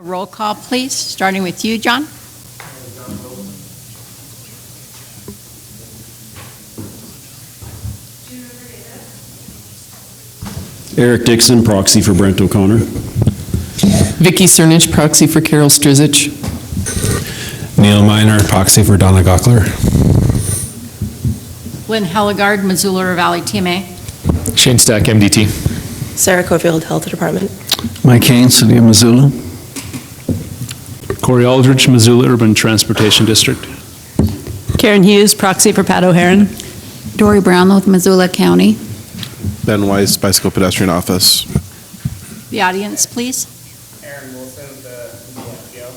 Roll call, please, starting with you, John. Eric Dixon, proxy for Brent O'Connor. Vicky Cernich, proxy for Carol Strizich. Neil Miner, proxy for Donna Gockler. Lynn Hellegard, Missoula Valley TMA. Shane Stack, MDT. Sarah Cofield, Health Department. Mike Kane, City of Missoula. Corey Aldridge, Missoula Urban Transportation District. Karen Hughes, proxy for Pat O'Haron. Dory Brownlow with Missoula County. Ben Weiss, Bicycle Pedestrian Office. The audience, please. Aaron Wilson, the FPO.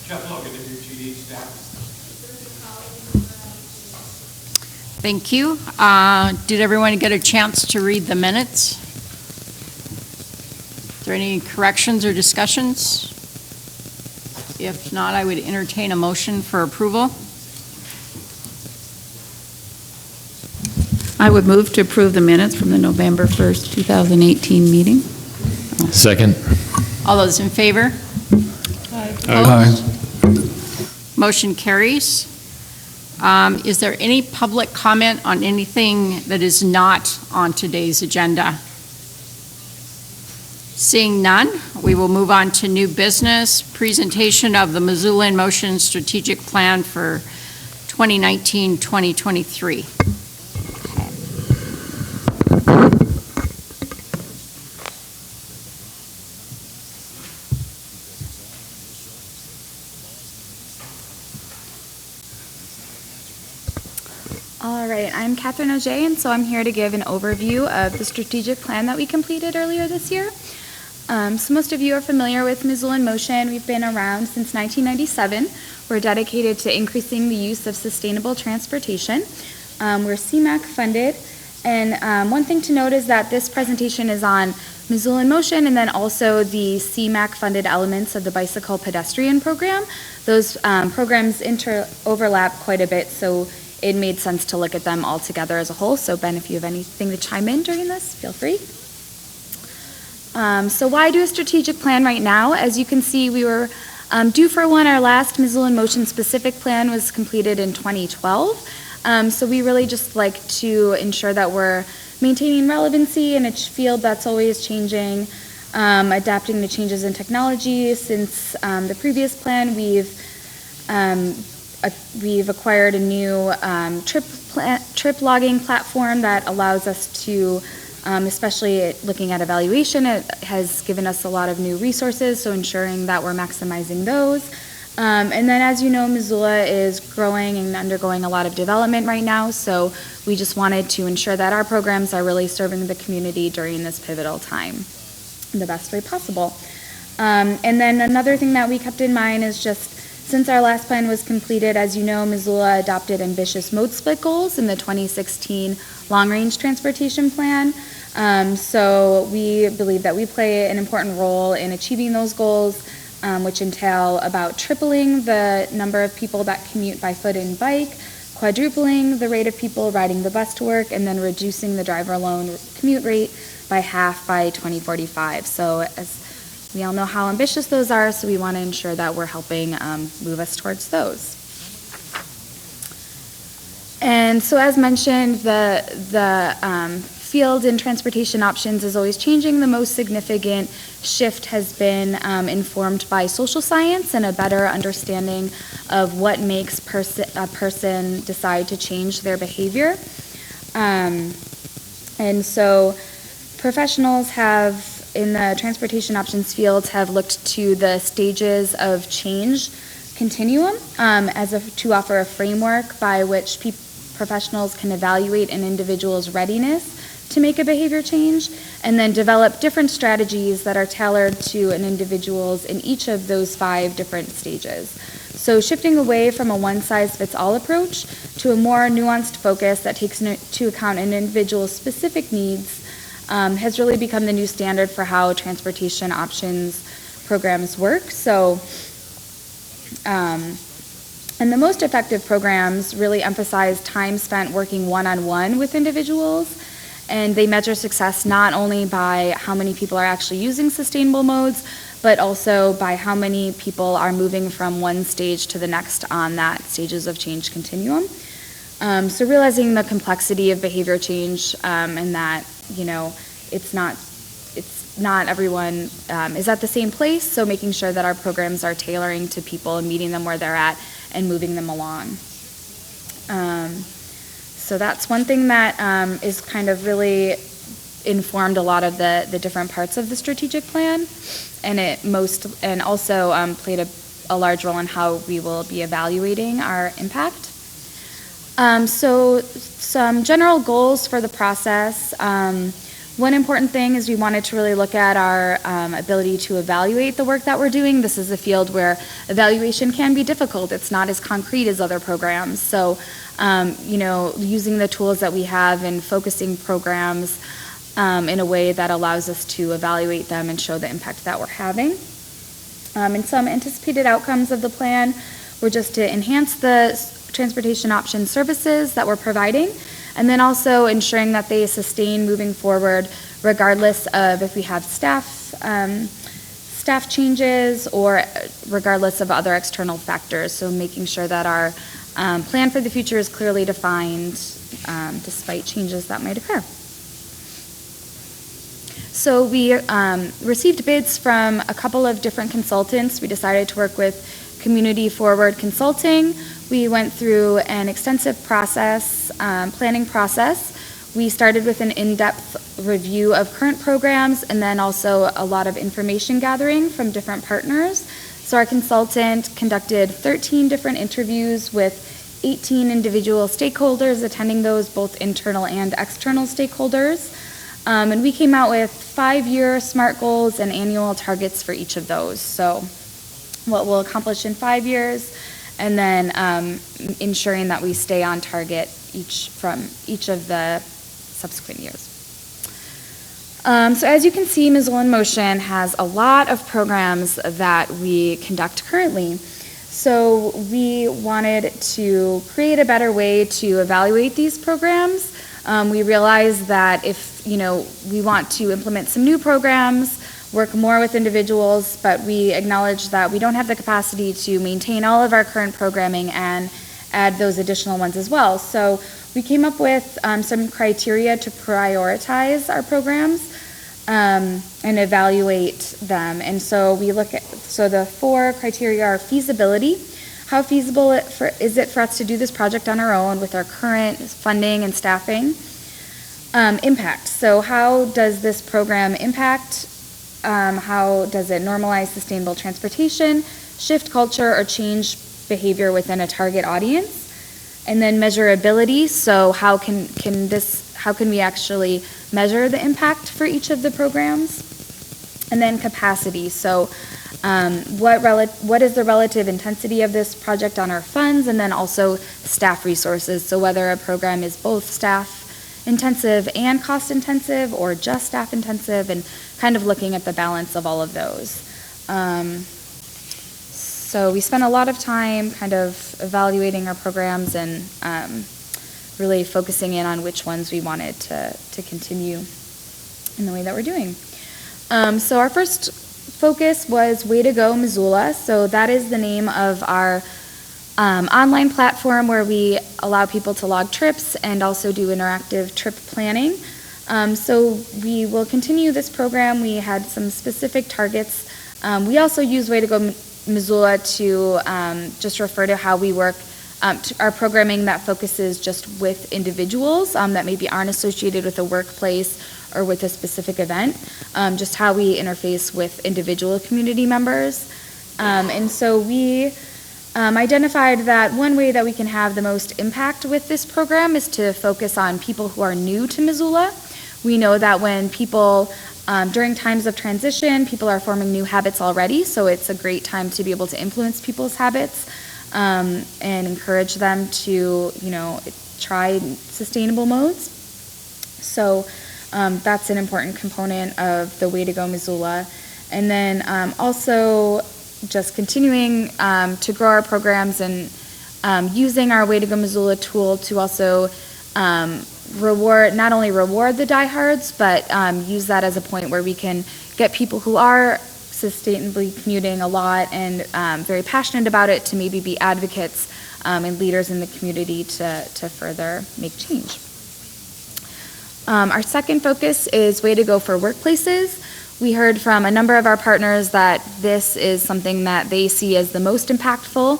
Jeff Logan, the new TTAC staff. Thank you. Did everyone get a chance to read the minutes? Are there any corrections or discussions? If not, I would entertain a motion for approval. I would move to approve the minutes from the November 1st, 2018 meeting. Second. All those in favor? Aye. Motion carries. Is there any public comment on anything that is not on today's agenda? Seeing none, we will move on to new business, presentation of the Missoula in Motion Strategic Plan for 2019-2023. All right, I'm Catherine Auger, and so I'm here to give an overview of the strategic plan that we completed earlier this year. So most of you are familiar with Missoula in Motion. We've been around since 1997. We're dedicated to increasing the use of sustainable transportation. We're CMAQ funded, and one thing to note is that this presentation is on Missoula in Motion and then also the CMAQ funded elements of the bicycle pedestrian program. Those programs overlap quite a bit, so it made sense to look at them all together as a whole. So Ben, if you have anything to chime in during this, feel free. So why do a strategic plan right now? As you can see, we were due for one. Our last Missoula in Motion specific plan was completed in 2012. So we really just like to ensure that we're maintaining relevancy in a field that's always changing, adapting to changes in technology. Since the previous plan, we've acquired a new trip logging platform that allows us to, especially looking at evaluation, it has given us a lot of new resources, so ensuring that we're maximizing those. And then as you know, Missoula is growing and undergoing a lot of development right now, so we just wanted to ensure that our programs are really serving the community during this pivotal time in the best way possible. And then another thing that we kept in mind is just, since our last plan was completed, as you know, Missoula adopted ambitious mode split goals in the 2016 long-range transportation plan. So we believe that we play an important role in achieving those goals, which entail about tripling the number of people that commute by foot and bike, quadrupling the rate of people riding the bus to work, and then reducing the driver alone commute rate by half by 2045. So as we all know how ambitious those are, so we want to ensure that we're helping move us towards those. And so as mentioned, the field in transportation options is always changing. The most significant shift has been informed by social science and a better understanding of what makes a person decide to change their behavior. And so professionals have, in the transportation options fields, have looked to the stages of change continuum to offer a framework by which professionals can evaluate an individual's readiness to make a behavior change, and then develop different strategies that are tailored to an individual's in each of those 5 different stages. So shifting away from a one-size-fits-all approach to a more nuanced focus that takes into account an individual's specific needs has really become the new standard for how transportation options programs work. So And the most effective programs really emphasize time spent working one-on-one with individuals, and they measure success not only by how many people are actually using sustainable modes, but also by how many people are moving from one stage to the next on that stages of change continuum. So realizing the complexity of behavior change, and that, it's not everyone is at the same place, so making sure that our programs are tailoring to people and meeting them where they're at and moving them along. So that's one thing that is kind of really informed a lot of the different parts of the strategic plan, and also played a large role in how we will be evaluating our impact. So some general goals for the process. One important thing is we wanted to really look at our ability to evaluate the work that we're doing. This is a field where evaluation can be difficult. It's not as concrete as other programs. So, using the tools that we have and focusing programs in a way that allows us to evaluate them and show the impact that we're having. And some anticipated outcomes of the plan were just to enhance the transportation option services that we're providing, and then also ensuring that they sustain moving forward regardless of if we have staff changes or regardless of other external factors. So making sure that our plan for the future is clearly defined despite changes that might occur. So we received bids from a couple of different consultants. We decided to work with Community Forward Consulting. We went through an extensive planning process. We started with an in-depth review of current programs and then also a lot of information gathering from different partners. So our consultant conducted 13 different interviews with 18 individual stakeholders, attending those, both internal and external stakeholders. And we came out with 5-year SMART goals and annual targets for each of those. So what we'll accomplish in 5 years, and then ensuring that we stay on target from each of the subsequent years. So as you can see, Missoula in Motion has a lot of programs that we conduct currently. So we wanted to create a better way to evaluate these programs. We realized that if we want to implement some new programs, work more with individuals, but we acknowledge that we don't have the capacity to maintain all of our current programming and add those additional ones as well. So we came up with some criteria to prioritize our programs and evaluate them. And so the 4 criteria are feasibility. How feasible is it for us to do this project on our own with our current funding and staffing? Impact. So how does this program impact? How does it normalize sustainable transportation, shift culture, or change behavior within a target audience? And then measurability. So how can we actually measure the impact for each of the programs? And then capacity. So what is the relative intensity of this project on our funds, and then also staff resources. So whether a program is both staff intensive and cost intensive, or just staff intensive, and kind of looking at the balance of all of those. So we spent a lot of time kind of evaluating our programs and really focusing in on which ones we wanted to continue in the way that we're doing. So our first focus was Way to Go Missoula. So that is the name of our online platform where we allow people to log trips and also do interactive trip planning. So we will continue this program. We had some specific targets. We also use Way to Go Missoula to just refer to how we work, to our programming that focuses just with individuals that maybe aren't associated with a workplace or with a specific event, just how we interface with individual community members. And so we identified that one way that we can have the most impact with this program is to focus on people who are new to Missoula. We know that when people, during times of transition, people are forming new habits already, so it's a great time to be able to influence people's habits and encourage them to, try sustainable modes. So that's an important component of the Way to Go Missoula. And then also just continuing to grow our programs and using our Way to Go Missoula tool to also not only reward the diehards, but use that as a point where we can get people who are sustainably commuting a lot and very passionate about it to maybe be advocates and leaders in the community to further make change. Our second focus is Way to Go for workplaces. We heard from a number of our partners that this is something that they see as the most impactful.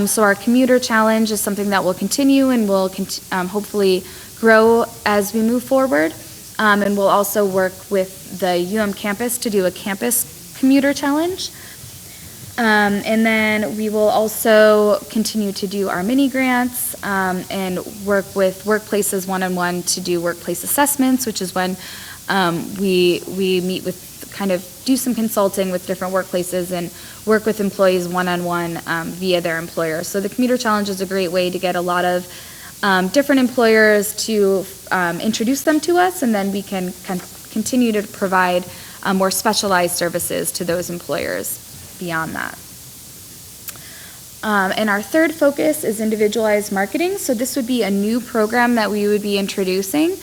So our commuter challenge is something that will continue and will hopefully grow as we move forward. And we'll also work with the campus to do a campus commuter challenge. And then we will also continue to do our mini grants and work with workplaces one-on-one to do workplace assessments, which is when we meet with do some consulting with different workplaces and work with employees one-on-one via their employer. So the commuter challenge is a great way to get a lot of different employers to introduce them to us, and then we can continue to provide more specialized services to those employers beyond that. And our third focus is individualized marketing. So this would be a new program that we would be introducing.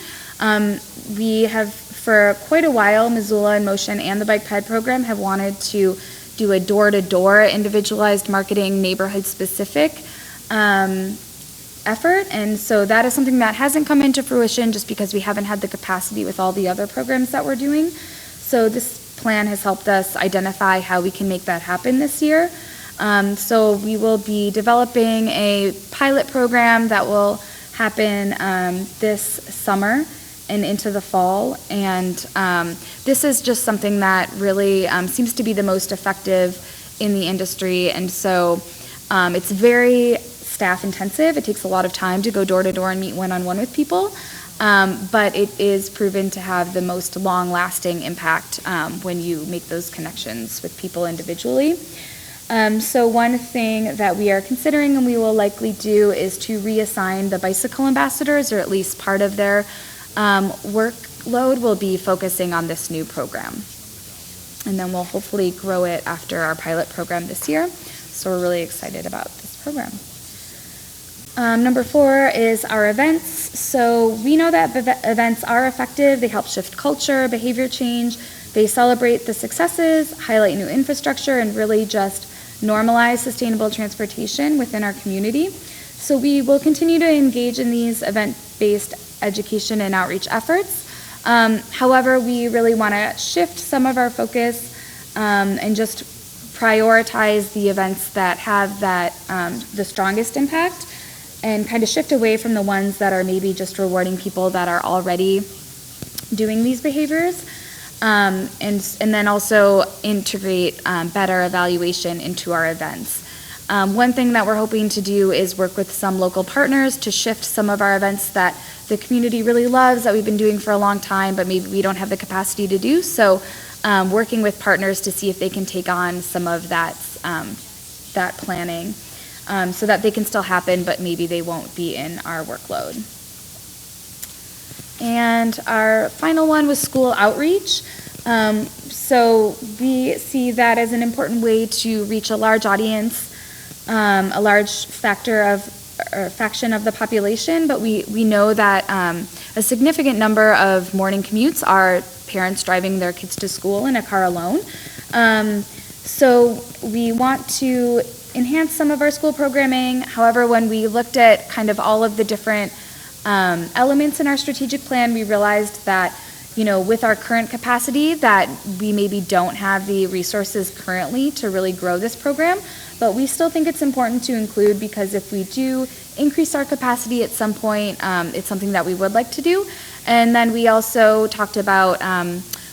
We have, for quite a while, Missoula in Motion and the Bike Ped program have wanted to do a door-to-door individualized marketing, neighborhood-specific effort. And so that is something that hasn't come into fruition just because we haven't had the capacity with all the other programs that we're doing. So this plan has helped us identify how we can make that happen this year. So we will be developing a pilot program that will happen this summer and into the fall. And this is just something that really seems to be the most effective in the industry. And so it's very staff intensive. It takes a lot of time to go door to door and meet one-on-one with people. But it is proven to have the most long-lasting impact when you make those connections with people individually. So one thing that we are considering and we will likely do is to reassign the bicycle ambassadors, or at least part of their workload will be focusing on this new program. And then we'll hopefully grow it after our pilot program this year. So we're really excited about this program. Number 4 is our events. So we know that events are effective. They help shift culture, behavior change. They celebrate the successes, highlight new infrastructure, and really just normalize sustainable transportation within our community. So we will continue to engage in these event-based education and outreach efforts. However, we really want to shift some of our focus and just prioritize the events that have that the strongest impact, and kind of shift away from the ones that are maybe just rewarding people that are already doing these behaviors, and then also integrate better evaluation into our events. One thing that we're hoping to do is work with some local partners to shift some of our events that the community really loves, that we've been doing for a long time, but maybe we don't have the capacity to do. So working with partners to see if they can take on some of that, that planning. So that they can still happen, but maybe they won't be in our workload. And our final one was school outreach. So we see that as an important way to reach a large audience, a large faction of the population, but we know that a significant number of morning commutes are parents driving their kids to school in a car alone. So we want to enhance some of our school programming. However, when we looked at kind of all of the different elements in our strategic plan, we realized that, with our current capacity, that we maybe don't have the resources currently to really grow this program. But we still think it's important to include, because if we do increase our capacity at some point, it's something that we would like to do. And then we also talked about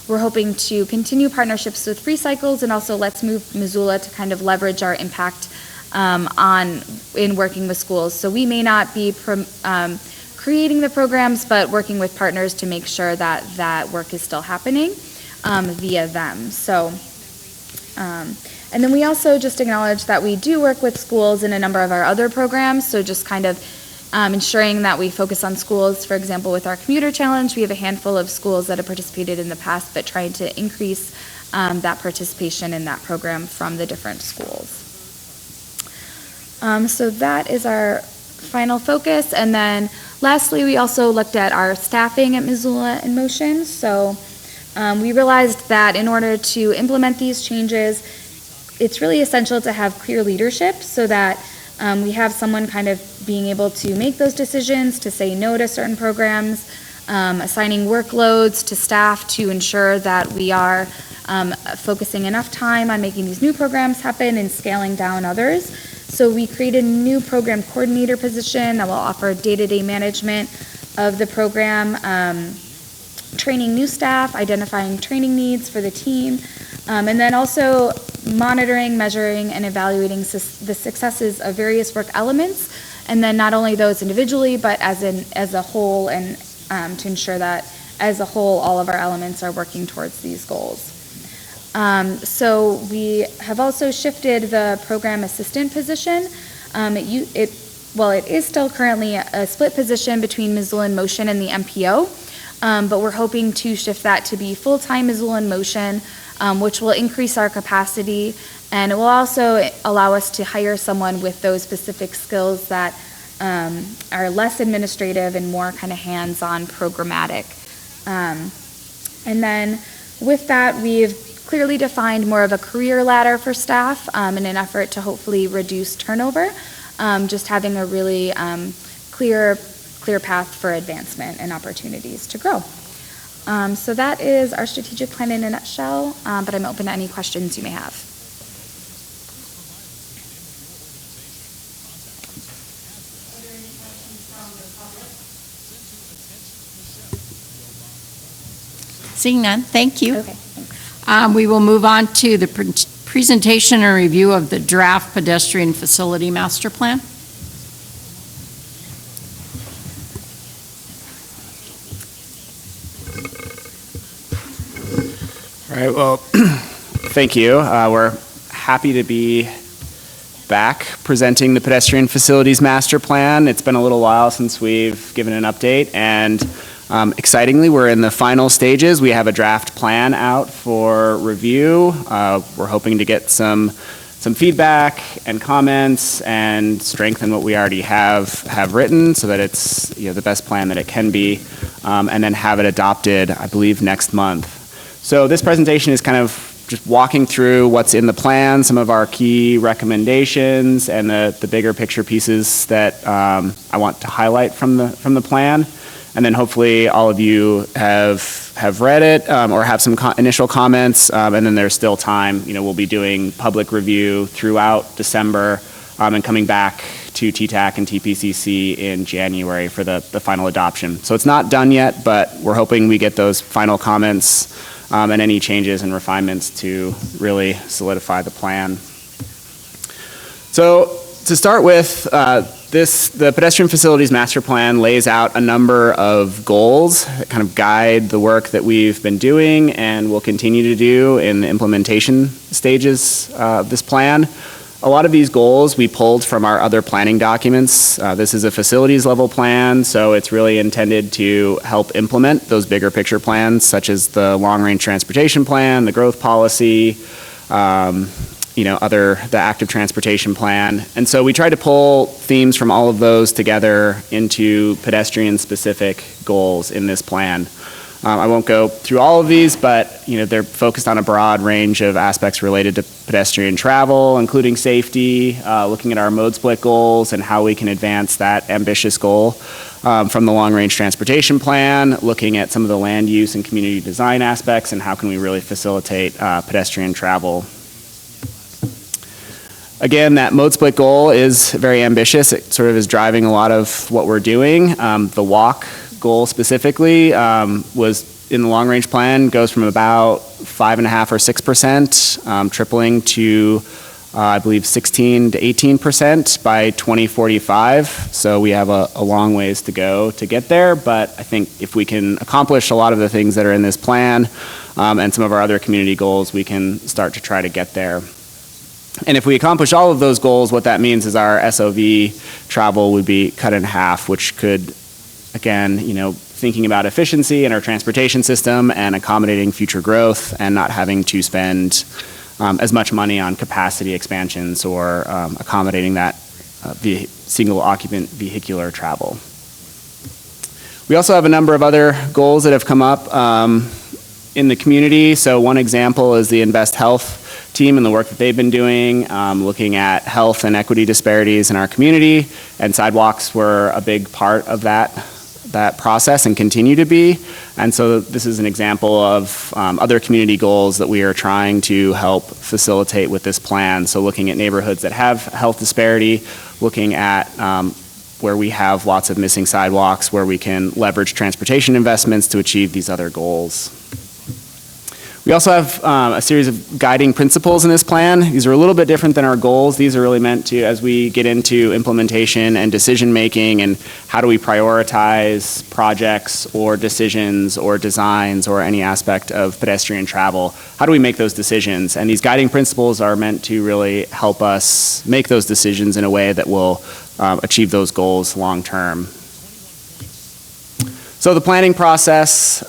we're hoping to continue partnerships with Free Cycles, and also Let's Move Missoula to kind of leverage our impact in working with schools. So we may not be creating the programs, but working with partners to make sure that that work is still happening via them. So, and then we also just acknowledge that we do work with schools in a number of our other programs. So just kind of ensuring that we focus on schools. For example, with our commuter challenge, we have a handful of schools that have participated in the past, but trying to increase that participation in that program from the different schools. So that is our final focus. And then lastly, we also looked at our staffing at Missoula in Motion. So we realized that in order to implement these changes, it's really essential to have clear leadership so that we have someone kind of being able to make those decisions, to say no to certain programs, assigning workloads to staff to ensure that we are focusing enough time on making these new programs happen and scaling down others. So we created a new program coordinator position that will offer day-to-day management of the program, training new staff, identifying training needs for the team, and then also monitoring, measuring, and evaluating the successes of various work elements, and then not only those individually, but as a whole, and to ensure that as a whole, all of our elements are working towards these goals. So we have also shifted the program assistant position. It is still currently a split position between Missoula in Motion and the MPO, but we're hoping to shift that to be full-time Missoula in Motion, which will increase our capacity, and it will also allow us to hire someone with those specific skills that are less administrative and more kind of hands-on programmatic. And then with that, we've clearly defined more of a career ladder for staff in an effort to hopefully reduce turnover, just having a really clear path for advancement and opportunities to grow. So that is our strategic plan in a nutshell, but I'm open to any questions you may have. Seeing none, thank you. Okay, thanks. We will move on to the presentation and review of the draft pedestrian facility master plan. All right, well, thank you. We're happy to be back presenting the pedestrian facilities master plan. It's been a little while since we've given an update, and excitingly, we're in the final stages. We have a draft plan out for review. We're hoping to get some feedback and comments and strengthen what we already have written so that it's the best plan that it can be, and then have it adopted, I believe, next month. So this presentation is kind of just walking through what's in the plan, some of our key recommendations, and the bigger picture pieces that I want to highlight from the plan. And then hopefully all of you have read it or have some initial comments, and then there's still time. We'll be doing public review throughout December and coming back to TTAC and TPCC in January for the final adoption. So it's not done yet, but we're hoping we get those final comments and any changes and refinements to really solidify the plan. So to start with, the pedestrian facilities master plan lays out a number of goals that kind of guide the work that we've been doing and will continue to do in the implementation stages of this plan. A lot of these goals we pulled from our other planning documents. This is a facilities level plan, so it's really intended to help implement those bigger picture plans, such as the long range transportation plan, the growth policy, the active transportation plan. And so we tried to pull themes from all of those together into pedestrian specific goals in this plan. I won't go through all of these, but they're focused on a broad range of aspects related to pedestrian travel, including safety, looking at our mode split goals and how we can advance that ambitious goal from the long-range transportation plan, looking at some of the land use and community design aspects and how can we really facilitate pedestrian travel. Again, that mode split goal is very ambitious. It sort of is driving a lot of what we're doing. The walk goal specifically was in the long range plan, goes from about 5.5% or 6%, tripling to I believe 16 to 18% by 2045. So we have a long ways to go to get there, but I think if we can accomplish a lot of the things that are in this plan and some of our other community goals, we can start to try to get there. And if we accomplish all of those goals, what that means is our SOV travel would be cut in half, which could, again, thinking about efficiency in our transportation system and accommodating future growth and not having to spend as much money on capacity expansions or accommodating that single occupant vehicular travel. We also have a number of other goals that have come up in the community. So one example is the Invest Health team and the work that they've been doing, looking at health and equity disparities in our community, and sidewalks were a big part of that process and continue to be. And so this is an example of other community goals that we are trying to help facilitate with this plan. So looking at neighborhoods that have health disparity, looking at where we have lots of missing sidewalks, where we can leverage transportation investments to achieve these other goals. We also have a series of guiding principles in this plan. These are a little bit different than our goals. These are really meant to, as we get into implementation and decision making and how do we prioritize projects or decisions or designs or any aspect of pedestrian travel, how do we make those decisions? And these guiding principles are meant to really help us make those decisions in a way that will achieve those goals long term. So the planning process,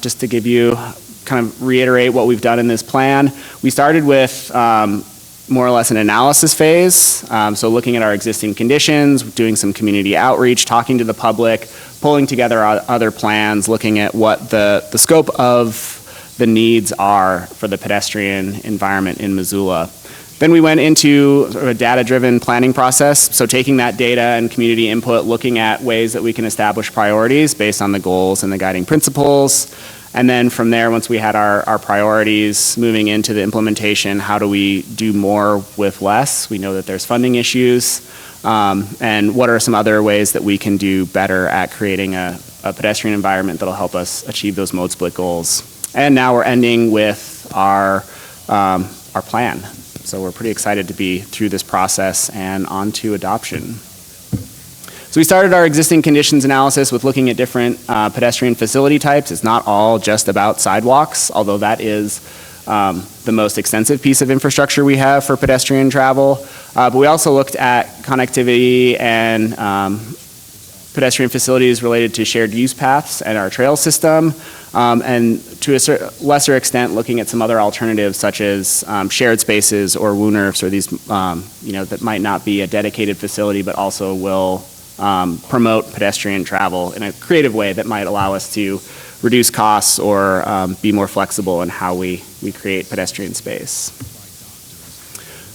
just to give you kind of reiterate what we've done in this plan. We started with more or less an analysis phase, so looking at our existing conditions, doing some community outreach, talking to the public, pulling together other plans, looking at what the scope of the needs are for the pedestrian environment in Missoula. Then we went into sort of a data-driven planning process, so taking that data and community input, looking at ways that we can establish priorities based on the goals and the guiding principles. And then from there, once we had our priorities, moving into the implementation, how do we do more with less? We know that there's funding issues. And what are some other ways that we can do better at creating a pedestrian environment that'll help us achieve those mode split goals? And now we're ending with our plan. So we're pretty excited to be through this process and on to adoption. So we started our existing conditions analysis with looking at different pedestrian facility types. It's not all just about sidewalks, although that is the most extensive piece of infrastructure we have for pedestrian travel. But we also looked at connectivity and pedestrian facilities related to shared use paths and our trail system, and to a lesser extent looking at some other alternatives such as shared spaces or WUNRFs, or these that might not be a dedicated facility but also will promote pedestrian travel in a creative way that might allow us to reduce costs or be more flexible in how we create pedestrian space.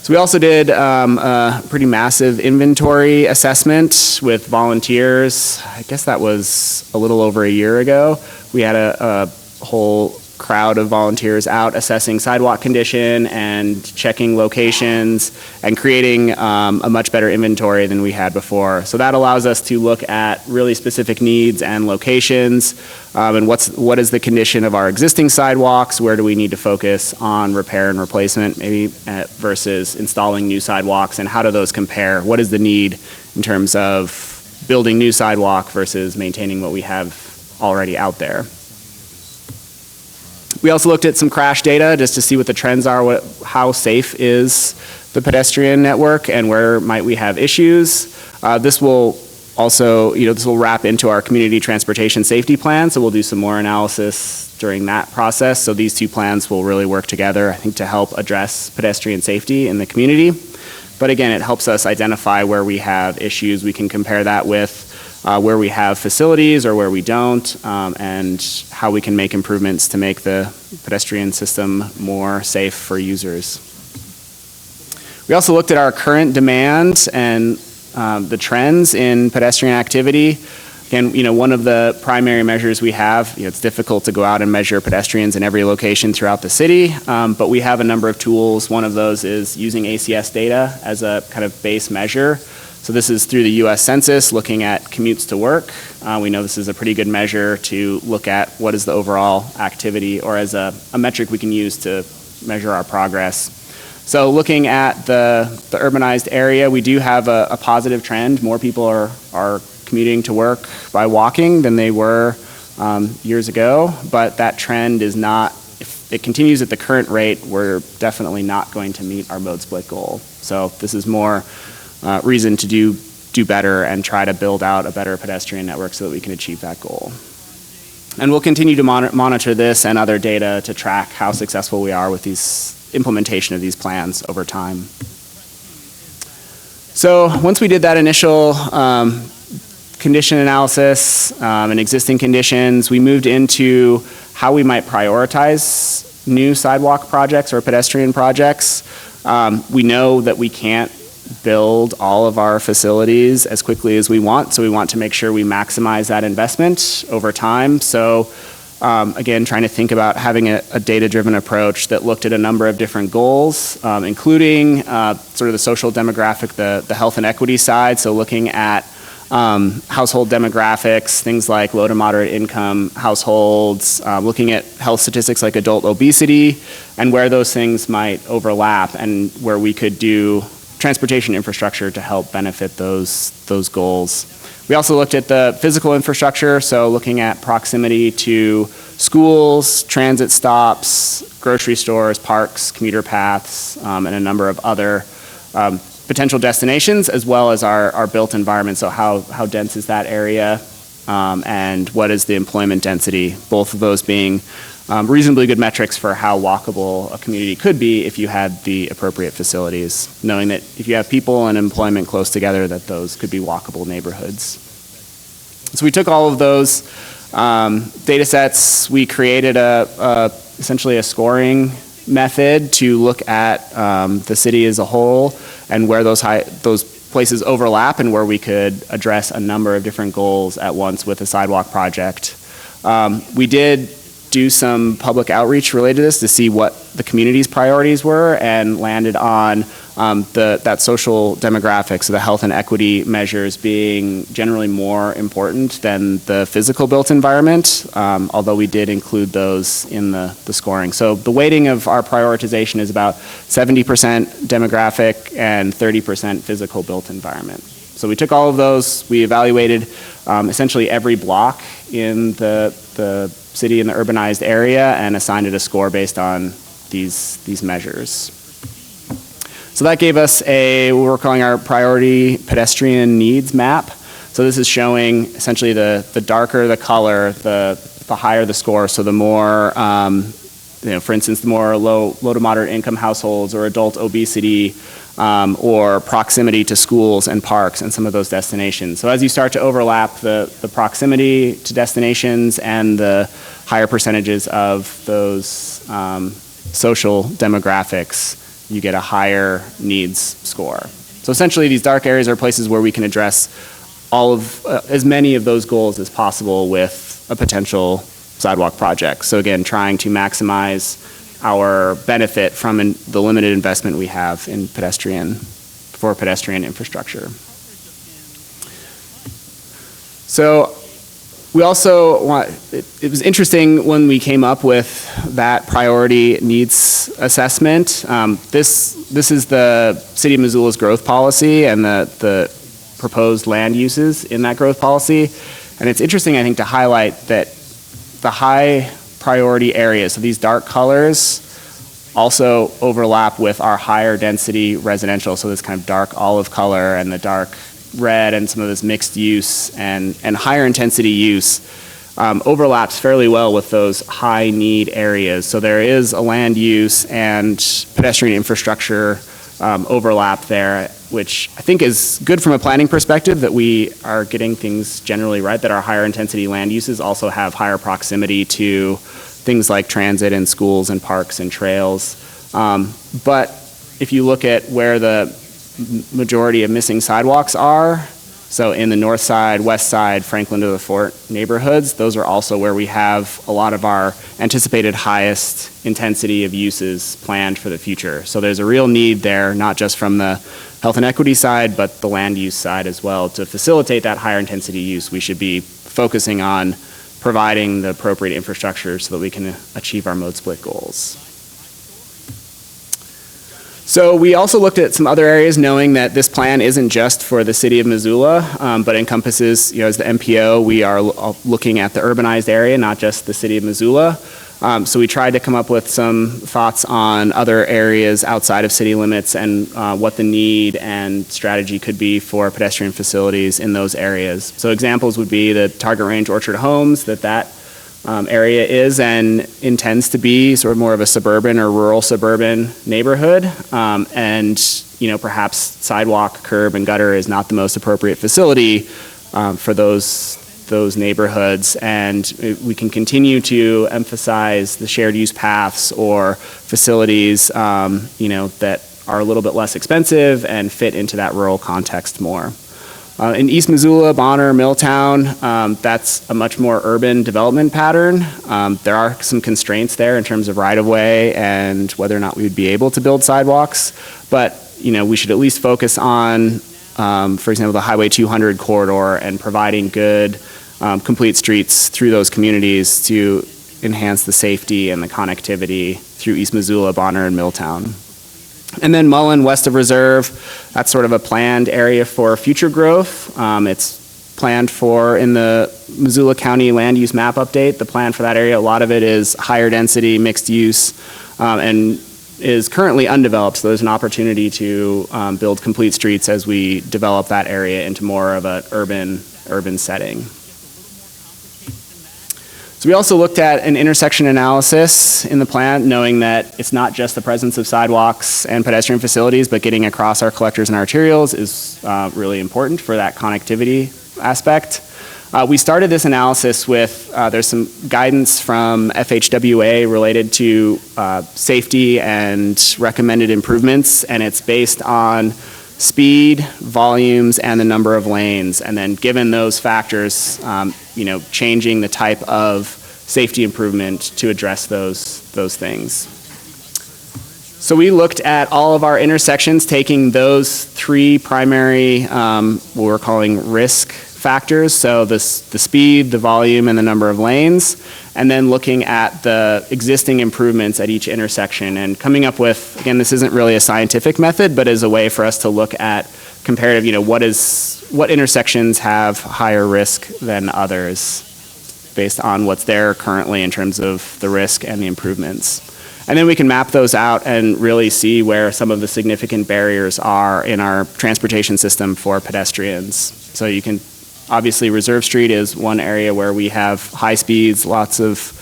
So we also did a pretty massive inventory assessment with volunteers. I guess that was a little over a year ago. We had a whole crowd of volunteers out assessing sidewalk condition and checking locations and creating a much better inventory than we had before. So that allows us to look at really specific needs and locations, and what is the condition of our existing sidewalks, where do we need to focus on repair and replacement maybe versus installing new sidewalks, and how do those compare? What is the need in terms of building new sidewalk versus maintaining what we have already out there? We also looked at some crash data just to see what the trends are, how safe is the pedestrian network and where might we have issues. This will also, this will wrap into our community transportation safety plan, so we'll do some more analysis during that process. So these two plans will really work together, I think, to help address pedestrian safety in the community. But again, it helps us identify where we have issues. We can compare that with where we have facilities or where we don't, and how we can make improvements to make the pedestrian system more safe for users. We also looked at our current demand and the trends in pedestrian activity. Again, one of the primary measures we have, it's difficult to go out and measure pedestrians in every location throughout the city, but we have a number of tools. One of those is using ACS data as a kind of base measure. So this is through the U.S. Census, looking at commutes to work. We know this is a pretty good measure to look at what is the overall activity, or as a metric we can use to measure our progress. So looking at the urbanized area, we do have a positive trend. More people are commuting to work by walking than they were years ago, but that trend is not, if it continues at the current rate, we're definitely not going to meet our mode split goal. So this is more reason to do better and try to build out a better pedestrian network so that we can achieve that goal. And we'll continue to monitor this and other data to track how successful we are with these implementation of these plans over time. So once we did that initial condition analysis and existing conditions, we moved into how we might prioritize new sidewalk projects or pedestrian projects. We know that we can't build all of our facilities as quickly as we want, so we want to make sure we maximize that investment over time. So again, trying to think about having a data-driven approach that looked at a number of different goals, including sort of the social demographic, the health and equity side, so looking at household demographics, things like low to moderate income households, looking at health statistics like adult obesity, and where those things might overlap and where we could do transportation infrastructure to help benefit those goals. We also looked at the physical infrastructure, so looking at proximity to schools, transit stops, grocery stores, parks, commuter paths, and a number of other potential destinations, as well as our built environment. So how dense is that area, and what is the employment density? Both of those being reasonably good metrics for how walkable a community could be if you had the appropriate facilities, knowing that if you have people and employment close together, that those could be walkable neighborhoods. So we took all of those data sets, we created essentially a scoring method to look at the city as a whole and where those places overlap and where we could address a number of different goals at once with a sidewalk project. We did do some public outreach related to this to see what the community's priorities were and landed on that social demographics, so the health and equity measures being generally more important than the physical built environment, although we did include those in the scoring. So the weighting of our prioritization is about 70% demographic and 30% physical built environment. So we took all of those, we evaluated essentially every block in the city in the urbanized area and assigned it a score based on these measures. So that gave us what we're calling our priority pedestrian needs map. So this is showing essentially the darker the color, the higher the score. So the more, for instance, the more low to moderate income households or adult obesity, or proximity to schools and parks and some of those destinations. So as you start to overlap the proximity to destinations and the higher percentages of those social demographics, you get a higher needs score. So essentially these dark areas are places where we can address all of as many of those goals as possible with a potential sidewalk project. So again, trying to maximize our benefit from the limited investment we have in pedestrian infrastructure. So we also it was interesting when we came up with that priority needs assessment. This is the City of Missoula's growth policy and the proposed land uses in that growth policy. And it's interesting, I think, to highlight that the high priority areas, so these dark colors, also overlap with our higher density residential, so this kind of dark olive color and the dark red and some of this mixed use and higher intensity use overlaps fairly well with those high need areas. So there is a land use and pedestrian infrastructure overlap there, which I think is good from a planning perspective, that we are getting things generally right, that our higher intensity land uses also have higher proximity to things like transit and schools and parks and trails. But if you look at where the majority of missing sidewalks are, so in the north side, west side, Franklin to the Fort neighborhoods, those are also where we have a lot of our anticipated highest intensity of uses planned for the future. So there's a real need there, not just from the health and equity side, but the land use side as well. To facilitate that higher intensity use, we should be focusing on providing the appropriate infrastructure so that we can achieve our mode split goals. So we also looked at some other areas, knowing that this plan isn't just for the city of Missoula, but encompasses, as the MPO, we are looking at the urbanized area, not just the city of Missoula. So we tried to come up with some thoughts on other areas outside of city limits and what the need and strategy could be for pedestrian facilities in those areas. So examples would be the Target Range Orchard Homes, that area is and intends to be sort of more of a suburban or rural suburban neighborhood. And, perhaps sidewalk, curb, and gutter is not the most appropriate facility for those neighborhoods. And we can continue to emphasize the shared use paths or facilities, that are a little bit less expensive and fit into that rural context more. In East Missoula, Bonner, Milltown, that's a much more urban development pattern. There are some constraints there in terms of right-of-way and whether or not we would be able to build sidewalks. But, we should at least focus on, for example, the Highway 200 corridor and providing good, complete streets through those communities to enhance the safety and the connectivity through East Missoula, Bonner, and Milltown. And then Mullen, west of Reserve, that's sort of a planned area for future growth. It's planned for in the Missoula County land use map update. The plan for that area, a lot of it is higher density, mixed use, and is currently undeveloped. So there's an opportunity to build complete streets as we develop that area into more of an urban setting. So we also looked at an intersection analysis in the plan, knowing that it's not just the presence of sidewalks and pedestrian facilities, but getting across our collectors and arterials is really important for that connectivity aspect. We started this analysis with, there's some guidance from FHWA related to safety and recommended improvements, and it's based on speed, volumes, and the number of lanes. And then given those factors, changing the type of safety improvement to address those things. So we looked at all of our intersections, taking those three primary, what we're calling risk factors. So the speed, the volume, and the number of lanes, and then looking at the existing improvements at each intersection and coming up with, again, this isn't really a scientific method, but is a way for us to look at comparative, what intersections have higher risk than others based on what's there currently in terms of the risk and the improvements. And then we can map those out and really see where some of the significant barriers are in our transportation system for pedestrians. So you can, obviously Reserve Street is one area where we have high speeds, lots of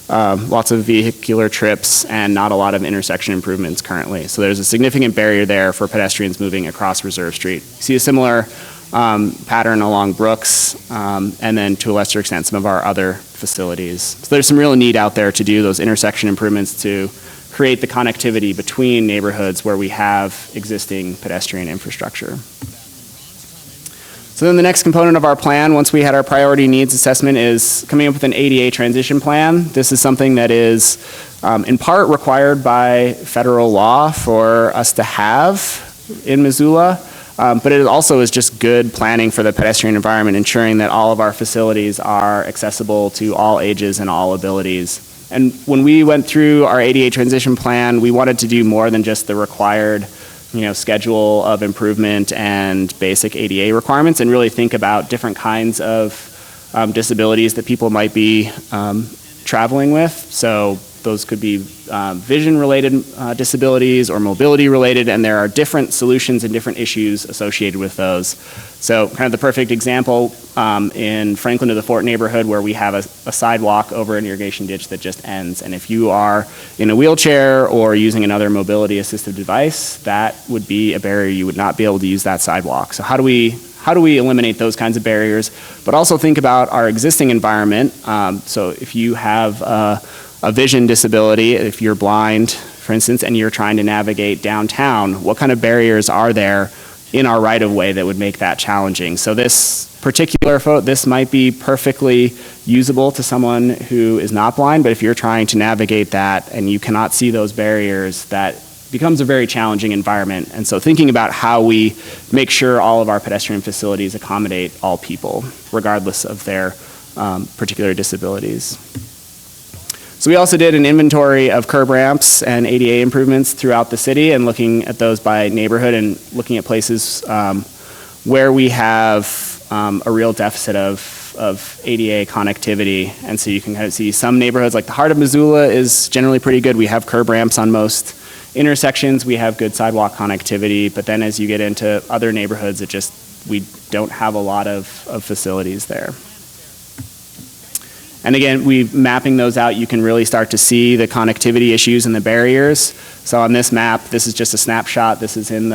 vehicular trips, and not a lot of intersection improvements currently. So there's a significant barrier there for pedestrians moving across Reserve Street. You see a similar pattern along Brooks, and then to a lesser extent some of our other facilities. So there's some real need out there to do those intersection improvements to create the connectivity between neighborhoods where we have existing pedestrian infrastructure. So then the next component of our plan, once we had our priority needs assessment, is coming up with an ADA transition plan. This is something that is in part required by federal law for us to have in Missoula, but it also is just good planning for the pedestrian environment, ensuring that all of our facilities are accessible to all ages and all abilities. And when we went through our ADA transition plan, we wanted to do more than just the required schedule of improvement and basic ADA requirements, and really think about different kinds of disabilities that people might be traveling with. So those could be vision-related disabilities or mobility-related, and there are different solutions and different issues associated with those. So kind of the perfect example in Franklin to the Fort neighborhood, where we have a sidewalk over an irrigation ditch that just ends. And if you are in a wheelchair or using another mobility assistive device, that would be a barrier. You would not be able to use that sidewalk. So how do we eliminate those kinds of barriers, but also think about our existing environment? So if you have a vision disability, if you're blind, for instance, and you're trying to navigate downtown, what kind of barriers are there in our right-of-way that would make that challenging? So this particular this might be perfectly usable to someone who is not blind, but if you're trying to navigate that and you cannot see those barriers, that becomes a very challenging environment. And so thinking about how we make sure all of our pedestrian facilities accommodate all people, regardless of their particular disabilities. So we also did an inventory of curb ramps and ADA improvements throughout the city, and looking at those by neighborhood and looking at places where we have a real deficit of ADA connectivity. And so you can kind of see some neighborhoods, like the heart of Missoula is generally pretty good. We have curb ramps on most intersections. We have good sidewalk connectivity. But then as you get into other neighborhoods, we don't have a lot of facilities there. And again, mapping those out, you can really start to see the connectivity issues and the barriers. So on this map, this is just a snapshot. This is in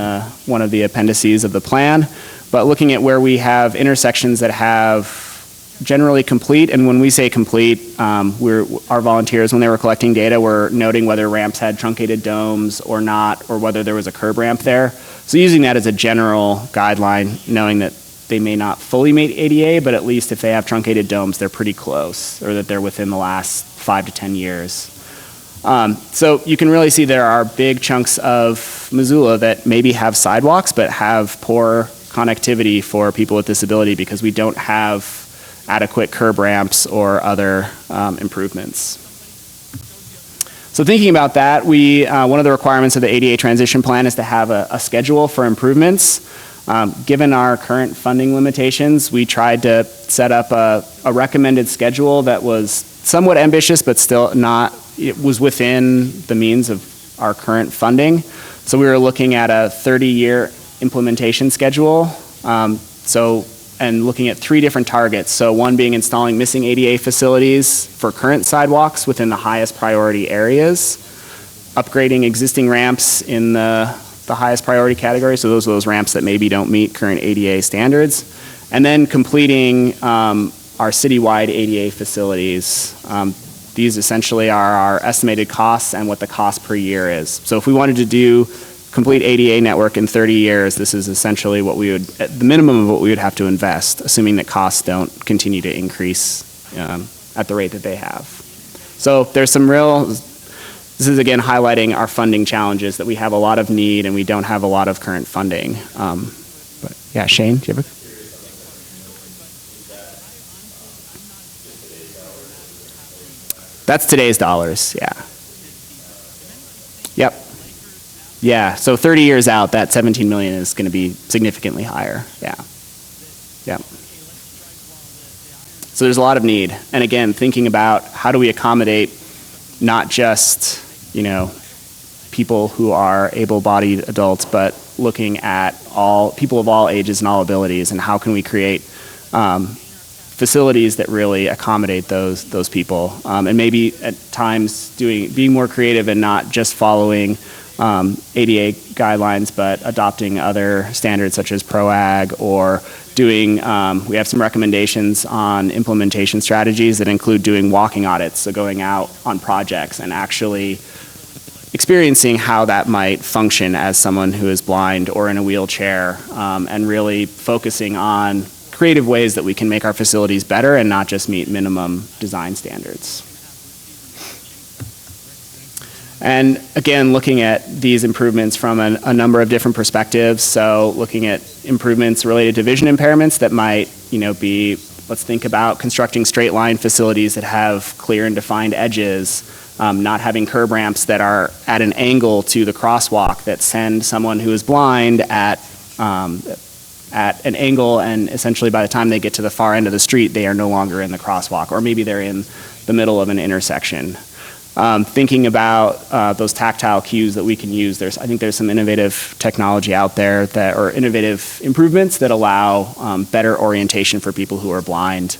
one of the appendices of the plan. But looking at where we have intersections that have generally complete, and when we say complete, our volunteers, when they were collecting data, were noting whether ramps had truncated domes or not, or whether there was a curb ramp there. So using that as a general guideline, knowing that they may not fully meet ADA, but at least if they have truncated domes, they're pretty close, or that they're within the last 5 to 10 years. So you can really see there are big chunks of Missoula that maybe have sidewalks, but have poor connectivity for people with disability because we don't have adequate curb ramps or other improvements. So thinking about that, one of the requirements of the ADA transition plan is to have a schedule for improvements. Given our current funding limitations, we tried to set up a recommended schedule that was somewhat ambitious, but still it was within the means of our current funding. So we were looking at a 30-year implementation schedule. And looking at 3 different targets. So one being installing missing ADA facilities for current sidewalks within the highest priority areas, upgrading existing ramps in the highest priority category. So those are those ramps that maybe don't meet current ADA standards. And then completing our citywide ADA facilities. These essentially are our estimated costs and what the cost per year is. So if we wanted to do complete ADA network in 30 years, this is essentially what we would, at the minimum of what we would have to invest, assuming that costs don't continue to increase at the rate that they have. So there's this is again highlighting our funding challenges, that we have a lot of need and we don't have a lot of current funding. But yeah, Shane, do you have a? That's today's dollars, yeah. Yep. Yeah, so 30 years out, that 17 million is going to be significantly higher. Yeah. Yeah. So there's a lot of need. And again, thinking about how do we accommodate not just, people who are able-bodied adults, but looking at all people of all ages and all abilities, and how can we create facilities that really accommodate those people, and maybe at times being more creative and not just following ADA guidelines, but adopting other standards such as PROAG, or doing, we have some recommendations on implementation strategies that include doing walking audits, so going out on projects and actually experiencing how that might function as someone who is blind or in a wheelchair, and really focusing on creative ways that we can make our facilities better and not just meet minimum design standards. And again, looking at these improvements from a number of different perspectives. So looking at improvements related to vision impairments that might, be, let's think about constructing straight line facilities that have clear and defined edges, not having curb ramps that are at an angle to the crosswalk that send someone who is blind at an angle, and essentially by the time they get to the far end of the street, they are no longer in the crosswalk, or maybe they're in the middle of an intersection. Thinking about those tactile cues that we can use, I think there's some innovative technology out there or innovative improvements that allow better orientation for people who are blind.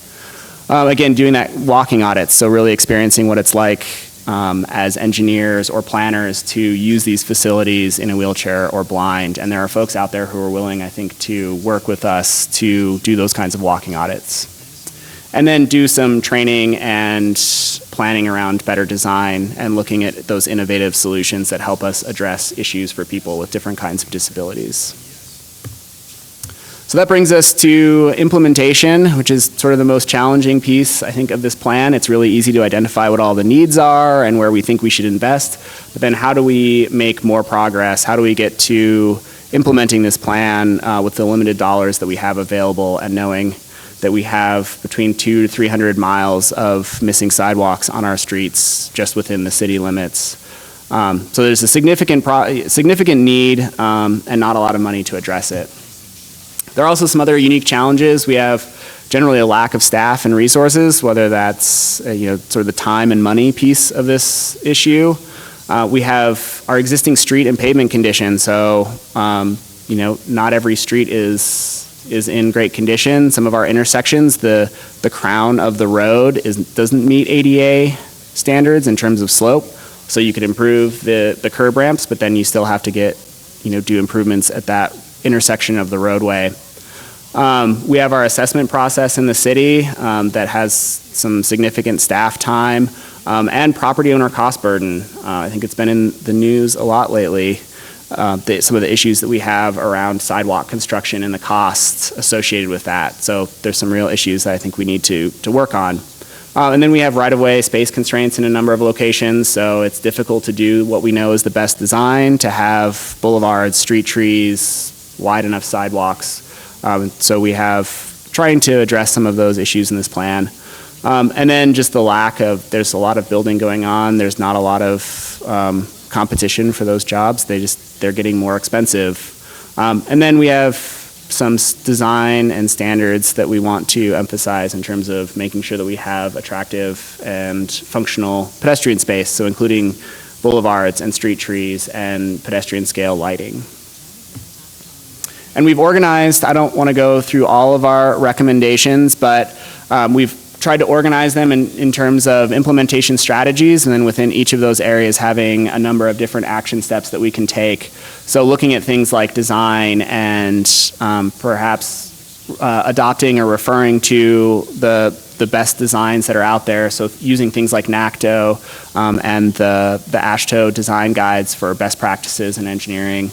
Again, doing that walking audits, so really experiencing what it's like as engineers or planners to use these facilities in a wheelchair or blind. And there are folks out there who are willing, I think, to work with us to do those kinds of walking audits. And then do some training and planning around better design and looking at those innovative solutions that help us address issues for people with different kinds of disabilities. So that brings us to implementation, which is sort of the most challenging piece, I think, of this plan. It's really easy to identify what all the needs are and where we think we should invest. But then how do we make more progress? How do we get to implementing this plan with the limited dollars that we have available, and knowing that we have between 200 to 300 miles of missing sidewalks on our streets just within the city limits. So there's a significant need and not a lot of money to address it. There are also some other unique challenges. We have generally a lack of staff and resources, whether that's sort of the time and money piece of this issue. We have our existing street and pavement conditions. So not every street is is in great condition. Some of our intersections, the crown of the road doesn't meet ADA standards in terms of slope. So you could improve the curb ramps, but then you still have to do improvements at that intersection of the roadway. We have our assessment process in the city that has some significant staff time and property owner cost burden. I think it's been in the news a lot lately, some of the issues that we have around sidewalk construction and the costs associated with that. So there's some real issues that I think we need to work on. And then we have right-of-way space constraints in a number of locations, so it's difficult to do what we know is the best design, to have boulevards, street trees, wide enough sidewalks. So we have trying to address some of those issues in this plan. And then just the lack of, there's a lot of building going on, there's not a lot of competition for those jobs, they're getting more expensive. And then we have some design and standards that we want to emphasize in terms of making sure that we have attractive and functional pedestrian space, so including boulevards and street trees and pedestrian scale lighting. And we've organized, I don't want to go through all of our recommendations, but we've tried to organize them in terms of implementation strategies, and then within each of those areas having a number of different action steps that we can take. So looking at things like design and perhaps adopting or referring to the best designs that are out there. So using things like NACTO and the AASHTO design guides for best practices in engineering.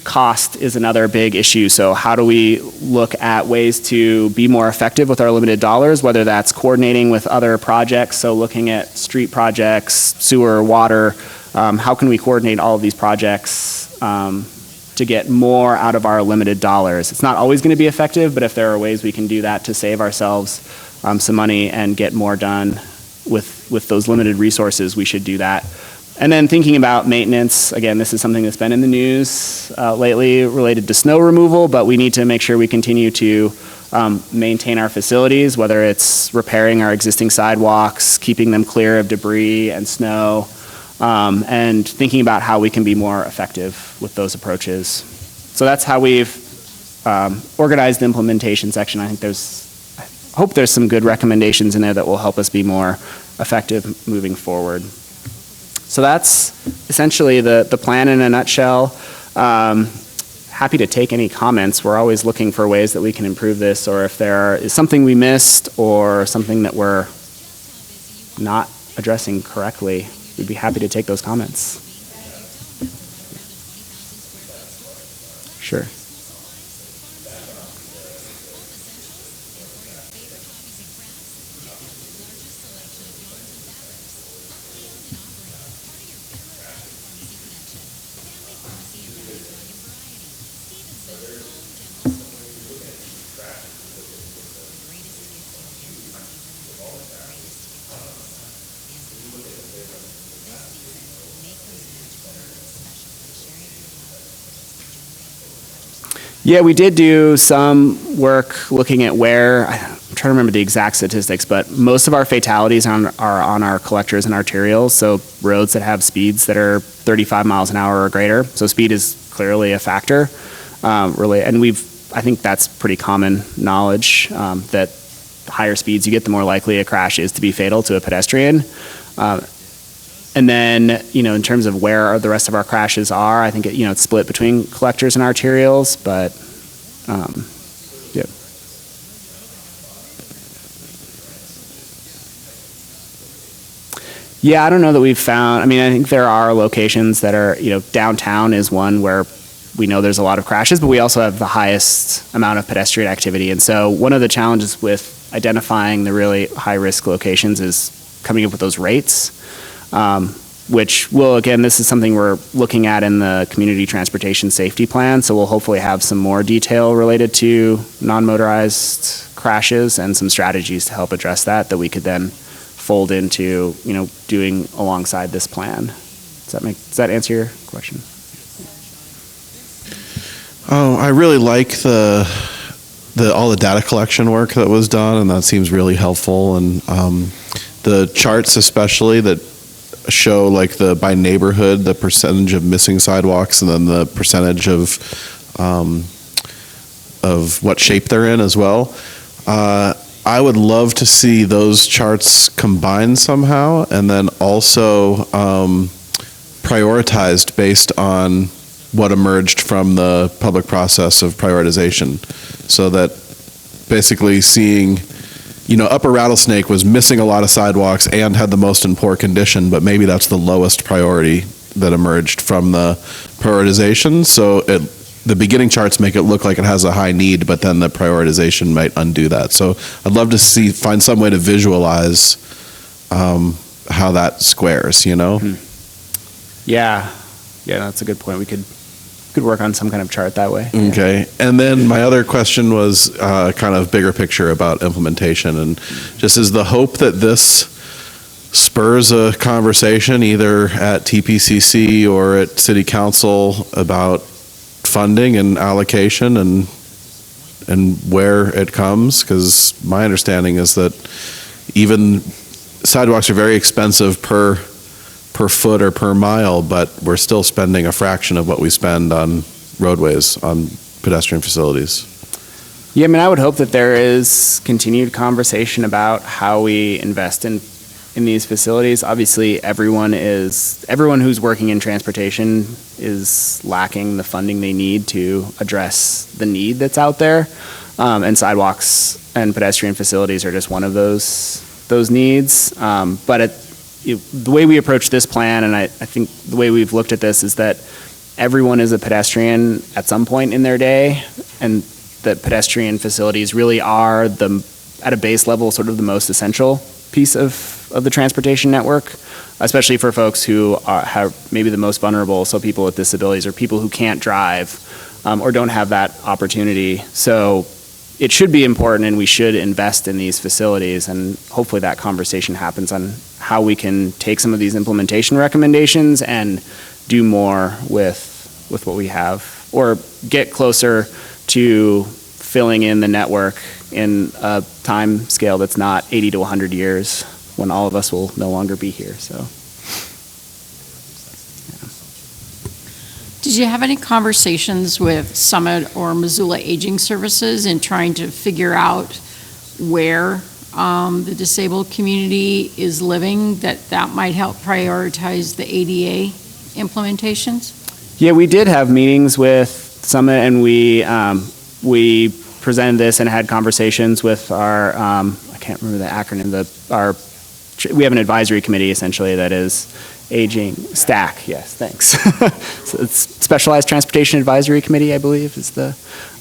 Cost is another big issue. So how do we look at ways to be more effective with our limited dollars, whether that's coordinating with other projects, so looking at street projects, sewer, water, how can we coordinate all of these projects to get more out of our limited dollars? It's not always going to be effective, but if there are ways we can do that to save ourselves some money and get more done with those limited resources, we should do that. And then thinking about maintenance, again, this is something that's been in the news lately related to snow removal, but we need to make sure we continue to maintain our facilities, whether it's repairing our existing sidewalks, keeping them clear of debris and snow, and thinking about how we can be more effective with those approaches. So that's how we've organized the implementation section. I hope there's some good recommendations in there that will help us be more effective moving forward. So that's essentially the plan in a nutshell. Happy to take any comments. We're always looking for ways that we can improve this, or if there is something we missed or something that we're not addressing correctly, we'd be happy to take those comments. Sure. Yeah, we did do some work looking at where, I'm trying to remember the exact statistics, but most of our fatalities are on our collectors and arterials, so roads that have speeds that are 35 miles an hour or greater. So speed is clearly a factor, really, and I think that's pretty common knowledge, that the higher speeds you get, the more likely a crash is to be fatal to a pedestrian. And then, in terms of where the rest of our crashes are, I think it's split between collectors and arterials, but yeah. Yeah, I don't know that we've found, I think there are locations that are, downtown is one where we know there's a lot of crashes, but we also have the highest amount of pedestrian activity. And so one of the challenges with identifying the really high-risk locations is coming up with those rates. Which will, again, this is something we're looking at in the community transportation safety plan, so we'll hopefully have some more detail related to non-motorized crashes and some strategies to help address that we could then fold into, doing alongside this plan. Does that answer your question? Oh, I really like all the data collection work that was done, and that seems really helpful, and the charts especially that show by neighborhood the percentage of missing sidewalks and then the percentage of of what shape they're in as well. I would love to see those charts combined somehow, and then also prioritized based on what emerged from the public process of prioritization, so that basically seeing, Upper Rattlesnake was missing a lot of sidewalks and had the most in poor condition, but maybe that's the lowest priority that emerged from the prioritization. So the beginning charts make it look like it has a high need, but then the prioritization might undo that. So I'd love to find some way to visualize how that squares, Yeah, that's a good point. We could work on some kind of chart that way. Okay. And then my other question was kind of bigger picture about implementation, and just is the hope that this spurs a conversation either at TPCC or at City Council about funding and allocation and where it comes, because my understanding is that even sidewalks are very expensive per foot or per mile, but we're still spending a fraction of what we spend on roadways, on pedestrian facilities. Yeah, I mean, I would hope that there is continued conversation about how we invest in these facilities. Obviously, everyone who's working in transportation is lacking the funding they need to address the need that's out there. And sidewalks and pedestrian facilities are just one of those needs. But the way we approach this plan, and I think the way we've looked at this, is that everyone is a pedestrian at some point in their day, and that pedestrian facilities really are at a base level, sort of the most essential piece of the transportation network, especially for folks who have maybe the most vulnerable, so people with disabilities or people who can't drive or don't have that opportunity. So it should be important, and we should invest in these facilities, and hopefully that conversation happens on how we can take some of these implementation recommendations and do more with what we have, or get closer to filling in the network in a time scale that's not 80 to 100 years, when all of us will no longer be here. So, Did you have any conversations with Summit or Missoula Aging Services in trying to figure out where the disabled community is living, that might help prioritize the ADA implementations? Yeah, we did have meetings with Summit, and we presented this and had conversations with our, I can't remember the acronym, we have an advisory committee essentially that is aging, STAC, yes, thanks. So it's Specialized Transportation Advisory Committee, I believe is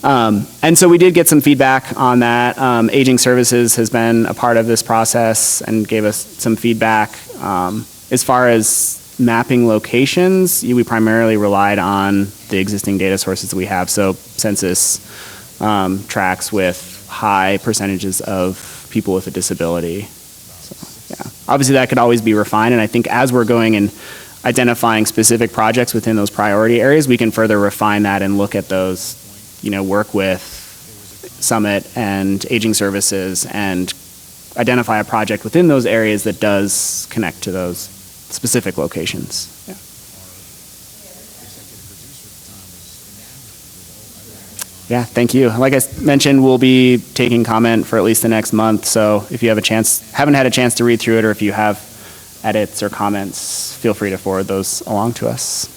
and so we did get some feedback on that. Aging Services has been a part of this process and gave us some feedback. As far as mapping locations, we primarily relied on the existing data sources that we have. So census tracks with high percentages of people with a disability. So, yeah. Obviously that could always be refined, and I think as we're going and identifying specific projects within those priority areas, we can further refine that and look at those, work with Summit and Aging Services and identify a project within those areas that does connect to those specific locations. Yeah. Yeah, thank you. Like I mentioned, we'll be taking comment for at least the next month. So if you have haven't had a chance to read through it, or if you have edits or comments, feel free to forward those along to us.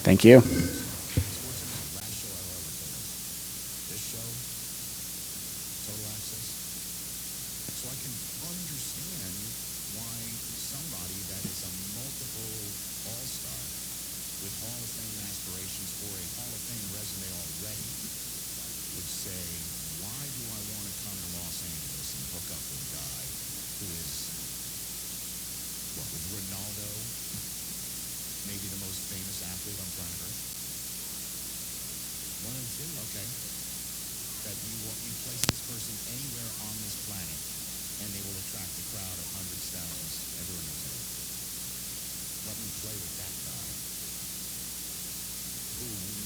Thank you. Let me play with that guy who